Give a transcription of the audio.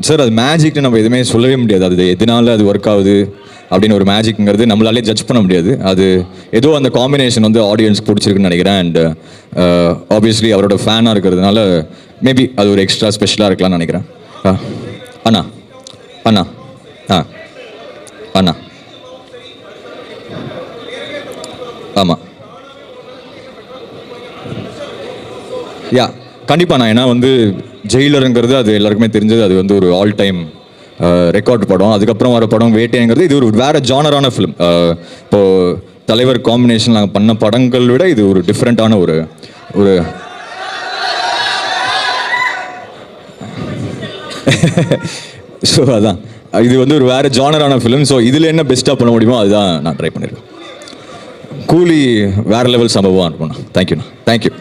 Sir அது மேஜிக்னு நம்ம எதுவுமே சொல்லவே முடியாது. அது எதனால அது ஒர்க் ஆகுது அப்படின்னு ஒரு மேஜிக்ங்கிறது நம்மளாலே ஜட்ஜ் பண்ண முடியாது. அது ஏதோ அந்த காம்பினேஷன் வந்து ஆடியன்ஸ்க்கு பிடிச்சிருக்குன்னு நினைக்கிறேன். அண்ட் ஆப்வியஸ்லி அவரோட ஃபேனாக இருக்கிறதுனால மேபி அது ஒரு எக்ஸ்ட்ரா ஸ்பெஷலாக இருக்கலாம்னு நினைக்கிறேன். அண்ணா அண்ணா அண்ணா ஆமாம் யா கண்டிப்பாக நான் ஏன்னா வந்து ஜெயிலருங்கிறது அது எல்லாருக்குமே தெரிஞ்சது. அது வந்து ஒரு ஆல் டைம் ரெக்கார்ட் படம். அதுக்கப்புறம் வர படம் வேட்டைங்கிறது இது ஒரு வேறு ஜானரான ஃபிலிம். இப்போது தலைவர் காம்பினேஷன் நாங்கள் பண்ண படங்கள் விட இது ஒரு டிஃப்ரெண்ட்டான ஒரு ஒரு ஸோ அதான் இது வந்து ஒரு வேறு ஜானரான ஃபிலிம். ஸோ இதில் என்ன பெஸ்ட்டாக பண்ண முடியுமோ அதுதான் நான் ட்ரை பண்ணியிருக்கேன். கூலி வேறு லெவல் சம்பவம் இருக்கும்ண்ணா. தேங்க்யூண்ணா. தேங்க்யூ.